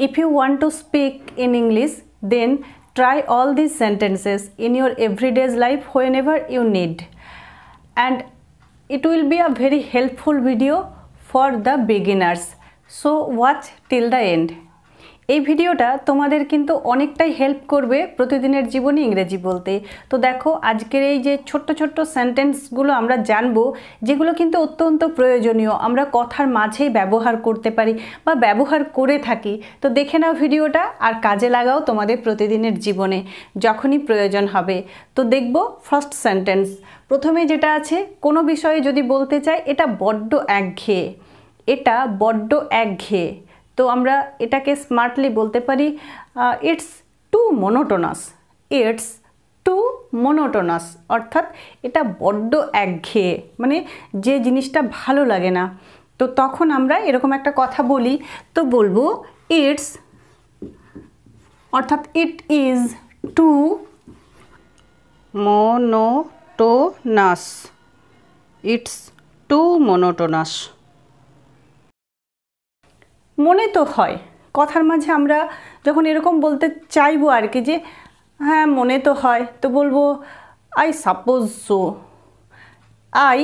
If you want to speak in English, then try all these sentences in your everyday life whenever you need. And it will be a very helpful video for the beginners. So watch till the end. এই ভিডিওটা তোমাদের কিন্তু অনেকটাই help করবে প্রতিদিনের জীবনে ইংরেজি বলতে। তো দেখো আজকের এই যে ছোট্ট ছোট্ট সেন্টেন্সগুলো আমরা জানবো, যেগুলো কিন্তু অত্যন্ত প্রয়োজনীয়, আমরা কথার মাঝেই ব্যবহার করতে পারি বা ব্যবহার করে থাকি। তো দেখে নাও ভিডিওটা আর কাজে লাগাও তোমাদের প্রতিদিনের জীবনে যখনই প্রয়োজন হবে। তো দেখবো ফার্স্ট সেন্টেন্স। প্রথমে যেটা আছে, কোনো বিষয়ে যদি বলতে চাই এটা বড্ড একঘেয়ে, এটা বড্ড একঘেয়ে, তো আমরা এটাকে স্মার্টলি বলতে পারি it's too monotonous. It's too monotonous অর্থাৎ এটা বড্ড একঘেয়ে, মানে যে জিনিসটা ভালো লাগে না। তো তখন আমরা এরকম একটা কথা বলি, তো বলবো ইটস, অর্থাৎ it is too monotonous. It's too monotonous. মনে তো হয়, কথার মাঝে আমরা যখন এরকম বলতে চাইবো আর কি, যে হ্যাঁ মনে তো হয়, তো বলবো I suppose so. I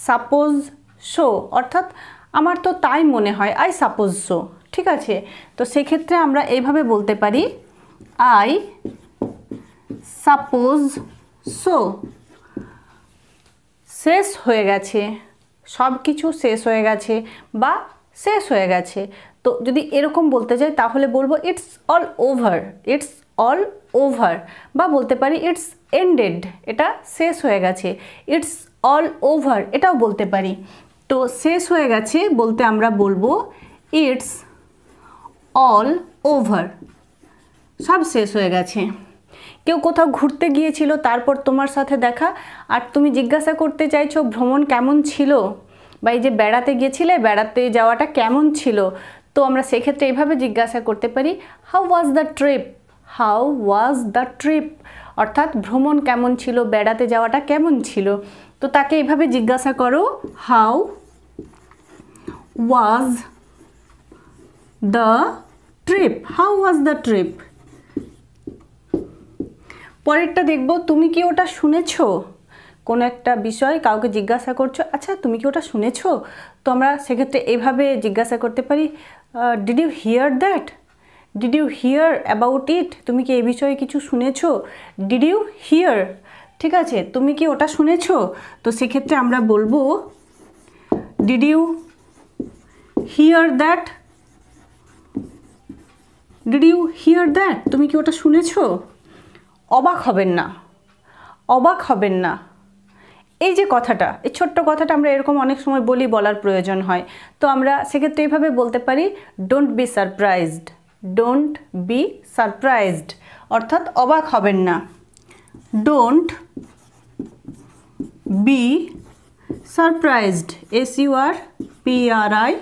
suppose so অর্থাৎ আমার তো তাই মনে হয়, আই সাপোজ সো। ঠিক আছে, তো সেক্ষেত্রে আমরা এইভাবে বলতে পারি আই সাপোজ সো। শেষ হয়ে গেছে, সব কিছু শেষ হয়ে গেছে বা শেষ হয়ে গেছে। তো যদি এরকম বলতে চাই তাহলে বলবো it's all over. It's all over, বা বলতে পারি ইটস এন্ডেড, এটা শেষ হয়ে গেছে। ইটস অল ওভার এটাও বলতে পারি। তো শেষ হয়ে গেছে বলতে আমরা বলবো ইটস অল ওভার, সব শেষ হয়ে গেছে। কেউ কোথাও ঘুরতে গিয়েছিল, তারপর তোমার সাথে দেখা, আর তুমি জিজ্ঞাসা করতে চাইছো ভ্রমণ কেমন ছিল, বা এই যে বেড়াতে গিয়েছিলে, বেড়াতে যাওয়াটা কেমন ছিল। তো আমরা সেক্ষেত্রে এইভাবে জিজ্ঞাসা করতে পারি how was the trip. How was the trip অর্থাৎ ভ্রমণ কেমন ছিল, বেড়াতে যাওয়াটা কেমন ছিল। তো তাকে এইভাবে জিজ্ঞাসা করো how was the trip. How was the trip. পরেরটা দেখবো, তুমি কি ওটা শুনেছো। কোনো একটা বিষয় কাউকে জিজ্ঞাসা করছো, আচ্ছা তুমি কি ওটা শুনেছো। তো আমরা সেক্ষেত্রে এইভাবে জিজ্ঞাসা করতে পারি did you hear that. Did you hear about it. তুমি কি এই বিষয়ে কিছু শুনেছো। Did you hear. ঠিক আছে, তুমি কি ওটা শুনেছো। তো সেক্ষেত্রে আমরা বলবো did you hear that. Did you hear that, তুমি কি ওটা শুনেছো। অবাক হবেন না। অবাক হবেন না, এই যে কথাটা, এই ছোট্ট কথাটা আমরা এরকম অনেক সময় বলি, বলার প্রয়োজন হয়। তো আমরা সেক্ষেত্রে এইভাবে বলতে পারি don't be surprised. Don't be surprised অর্থাৎ অবাক হবেন না। Don't be surprised. SURPRISED।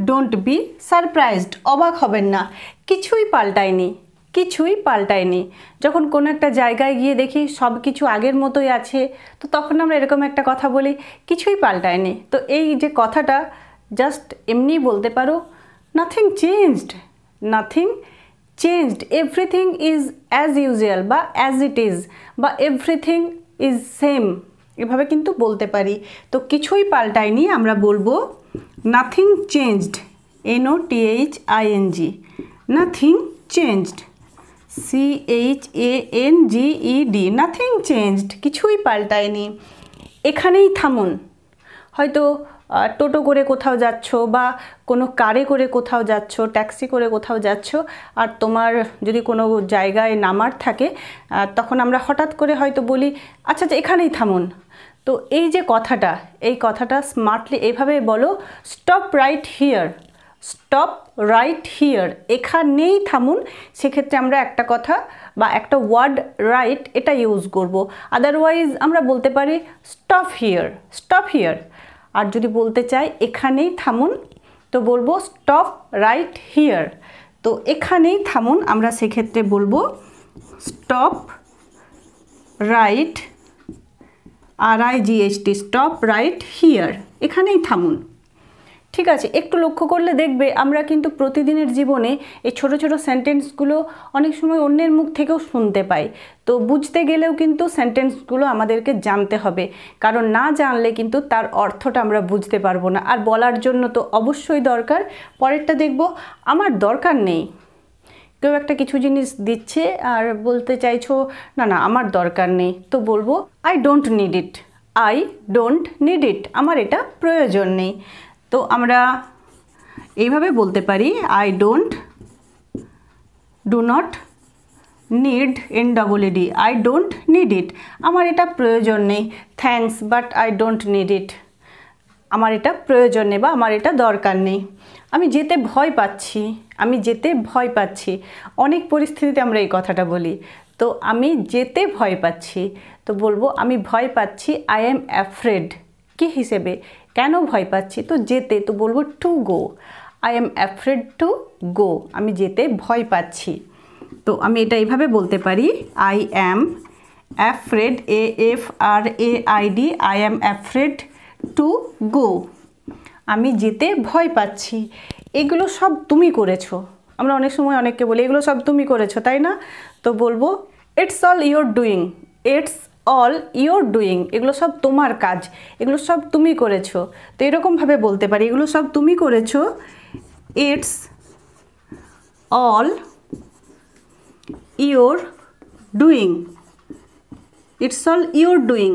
Don't be surprised, অবাক হবেন না। কিছুই পাল্টায়নি, কিছুই পাল্টায়নি। যখন কোনো একটা জায়গায় গিয়ে দেখি সব কিছু আগের মতোই আছে, তো তখন আমরা এরকম একটা কথা বলি কিছুই পাল্টায়নি। তো এই যে কথাটা জাস্ট এমনি বলতে পারো nothing changed. Nothing changed, everything is as usual বা অ্যাজ ইট ইজ, বা এভরিথিং ইজ সেম, এভাবে কিন্তু বলতে পারি। তো কিছুই পাল্টায়নি আমরা বলবো nothing changed. NOTHING। Nothing changed. CHANGED। Nothing changed, কিছুই পাল্টায়নি। এখানেই থামুন। হয়তো টোটো করে কোথাও যাচ্ছ, বা কোনো কারে করে কোথাও যাচ্ছ, ট্যাক্সি করে কোথাও যাচ্ছ, আর তোমার যদি কোনো জায়গায় নামার থাকে, তখন আমরা হঠাৎ করে হয়তো বলি আচ্ছা আচ্ছা এখানেই থামুন। তো এই যে কথাটা, এই কথাটা স্মার্টলি এইভাবে বলো stop right here. Stop right here, এখানেই থামুন। সেক্ষেত্রে আমরা একটা কথা বা একটা ওয়ার্ড রাইট এটা ইউজ করব। আদারওয়াইজ আমরা বলতে পারি স্টপ হিয়ার। Stop here. আর যদি বলতে চাই এখানেই থামুন, তো বলবো স্টপ রাইট হিয়ার। তো এখানেই থামুন আমরা সেক্ষেত্রে বলবো stop right RIGHT, stop right here, এখানেই থামুন। ঠিক আছে, একটু লক্ষ্য করলে দেখবে আমরা কিন্তু প্রতিদিনের জীবনে এই ছোট ছোট সেন্টেন্সগুলো অনেক সময় অন্যের মুখ থেকেও শুনতে পাই। তো বুঝতে গেলেও কিন্তু সেন্টেন্সগুলো আমাদেরকে জানতে হবে, কারণ না জানলে কিন্তু তার অর্থটা আমরা বুঝতে পারবো না। আর বলার জন্য তো অবশ্যই দরকার। পরেরটা দেখব, আমার দরকার নেই। কেউ একটা কিছু জিনিস দিচ্ছে আর বলতে চাইছো না না আমার দরকার নেই, তো বলবো I don't need it. I don't need ইট, আমার এটা প্রয়োজন নেই। তো আমরা এইভাবে বলতে পারি I do not need NEED, I don't need ইট, আমার এটা প্রয়োজন নেই। Thanks but I don't need ইট, আমার এটা প্রয়োজন নেই বা আমার এটা দরকার নেই। আমি যেতে ভয় পাচ্ছি, আমি যেতে ভয় পাচ্ছি। অনেক পরিস্থিতিতে আমরা এই কথাটা বলি। তো আমি যেতে ভয় পাচ্ছি, তো বলবো আমি ভয় পাচ্ছি আই অ্যাম অ্যাফ্রেড। কী হিসেবে, কেন ভয় পাচ্ছি, তো যেতে, তো বলবো two go. I am afraid to গো, আমি যেতে ভয় পাচ্ছি। তো আমি এটা এইভাবে বলতে পারি I am afraid, AFRAID, I am afraid to গো, আমি যেতে ভয় পাচ্ছি। এগুলো সব তুমি করেছো। আমরা অনেক সময় অনেককে বলি এগুলো সব তুমি করেছো, তাই না? তো বলবো it's all your doing, it's all your doing, এগুলো সব তোমার কাজ, এগুলো সব তুমি করেছো। তো এরকমভাবে বলতে পারি এগুলো সব তুমি করেছো, it's all your doing, it's all your doing.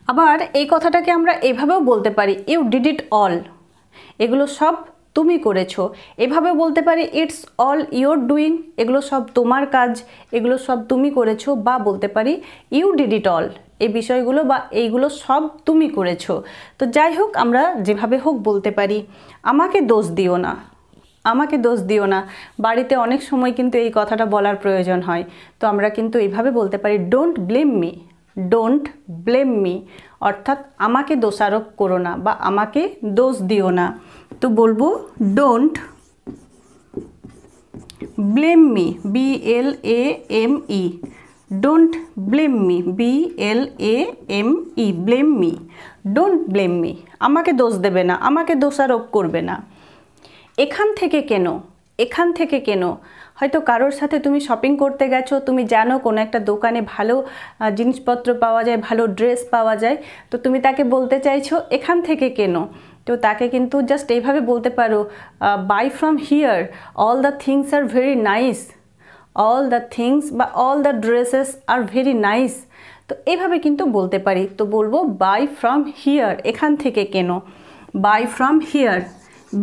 আবার এই কথাটাকে আমরা এভাবেও বলতে পারি ইউ ডিড ইট অল, এগুলো সব তুমি করেছো। এভাবেও বলতে পারি ইটস অল ইয়োর ডুইং, এগুলো সব তোমার কাজ, এগুলো সব তুমি করেছো। বা বলতে পারি ইউ ডিড ইট অল, এই বিষয়গুলো বা এইগুলো সব তুমি করেছো। তো যাই হোক, আমরা যেভাবে হোক বলতে পারি। আমাকে দোষ দিও না, আমাকে দোষ দিও না। বাড়িতে অনেক সময় কিন্তু এই কথাটা বলার প্রয়োজন হয়। তো আমরা কিন্তু এইভাবে বলতে পারি don't blame me, don't blame me, অর্থাৎ আমাকে দোষারোপ করো না বা আমাকে দোষ দিও না। তো বলবো don't blame me, BLAME, don't blame me, BLAME, blame me, don't blame me, আমাকে দোষ দেবে না, আমাকে দোষারোপ করবে না। এখান থেকে কেন, এখান থেকে কেন, হয়তো কারোর সাথে তুমি শপিং করতে গেছো, তুমি জানো কোনো একটা দোকানে ভালো জিনিসপত্র পাওয়া যায়, ভালো ড্রেস পাওয়া যায়, তো তুমি তাকে বলতে চাইছো এখান থেকে কেন। তো তাকে কিন্তু জাস্ট এইভাবে বলতে পারো bye from here, all the things are very nice, all the things বা all the dresses are very nice. তো এইভাবে কিন্তু বলতে পারি। তো বলবো বাই ফ্রম হিয়ার, এখান থেকে কেন, buy from here,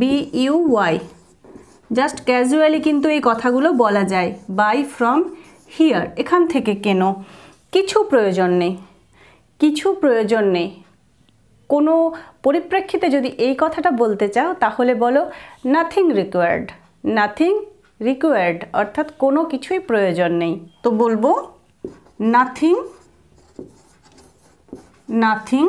BUY, just casually কিন্তু এই কথাগুলো বলা যায়। বাই ফ্রম হিয়ার, এখান থেকে কেন। কিছু প্রয়োজন নেই, কিছু প্রয়োজন নেই। কোনো পরিপ্রেক্ষিতে যদি এই কথাটা বলতে চাও তাহলে বলো নাথিং রিকোয়ার্ড, নাথিং রিকোয়ার্ড, অর্থাৎ কোনো কিছুই প্রয়োজন নেই। তো বলবো nothing, nothing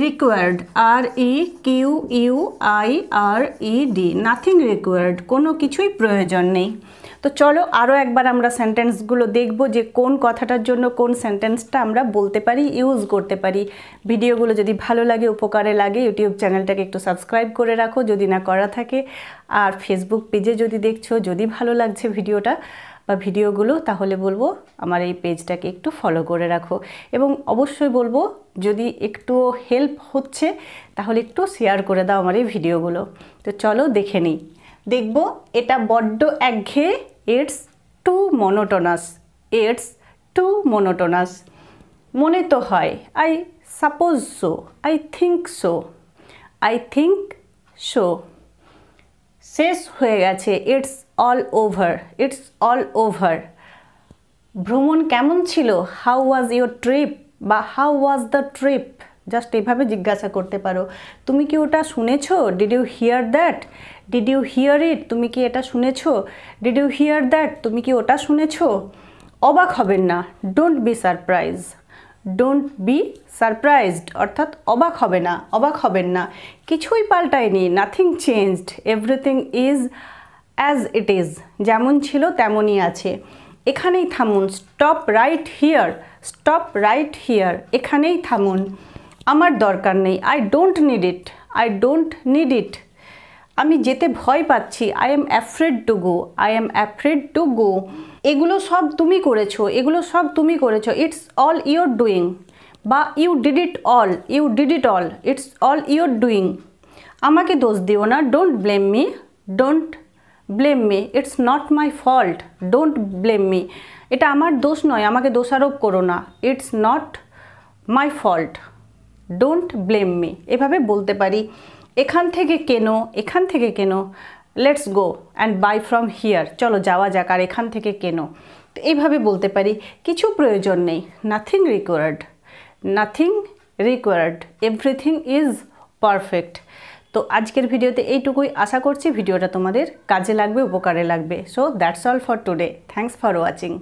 required, REQUIRED, nothing required, কোনো কিছুই প্রয়োজন নেই। তো চলো আরও একবার আমরা সেন্টেন্সগুলো দেখব যে কোন কথাটার জন্য কোন সেন্টেন্সটা আমরা বলতে পারি, ইউজ করতে পারি। ভিডিওগুলো যদি ভালো লাগে, উপকারে লাগে, ইউটিউব চ্যানেলটাকে একটু সাবস্ক্রাইব করে রাখো যদি না করা থাকে। আর ফেসবুক পেজে যদি দেখছো, যদি ভালো লাগছে ভিডিওটা বা ভিডিওগুলো, তাহলে বলবো আমার এই পেজটাকে একটু ফলো করে রাখো। এবং অবশ্যই বলবো যদি একটু হেল্প হচ্ছে তাহলে একটু শেয়ার করে দাও আমার এই ভিডিওগুলো। তো চলো দেখে নিই। দেখব এটা বড্ড একঘেয়ে, it's too monotonous, it's too monotonous. মনে তো হয়, I suppose so, I think so, I think so. শেষ হয়ে গেছে, it's all over, it's all over. ভ্রমণ কেমন ছিল, হাউ ওয়াজ ইয়োর ট্রিপ বা how was the trip, just এভাবে জিজ্ঞাসা করতে পারো। তুমি কি ওটা শুনেছো, did you hear that, did you hear it, তুমি কি এটা শুনেছো, ডিড ইউ হিয়ার দ্যাট, তুমি কি ওটা শুনেছো। অবাক হবেন না, don't be surprise, don't be surprised, অর্থাৎ অবাক হবে না, অবাক হবেন না। কিছুই পাল্টায়নি, nothing changed, everything is as it is, যেমন ছিল তেমনই আছে। এখানেই থামুন, stop right here, stop right here, এখানেই থামুন। আমার দরকার নেই, I don't need it, I don't need it. আমি যেতে ভয় পাচ্ছি, I am afraid to go, I am afraid to go. এগুলো সব তুমি করেছো, এগুলো সব তুমি করেছো, ইটস অল ইউর ডুইং, বা you did it all, you did it all, it's all your doing. আমাকে দোষ দিও না, don't blame me, don't blame me, it's not my fault, don't blame me. এটা আমার দোষ নয়, আমাকে দোষারোপ করো না, it's not my fault, don't blame me. এভাবে বলতে পারি। এখান থেকে কেনো, এখান থেকে কেনো, let's go and buy from here, চলো যাওয়া যাক আর এখান থেকে কেনো। তো এইভাবে বলতে পারি। কিছু প্রয়োজন নেই, nothing required, nothing required, everything is perfect. তো আজকের ভিডিওতে এইটুকুই, আশা করছি ভিডিওটা তোমাদের কাজে লাগবে, উপকারে লাগবে। So that's all for today, thanks for watching.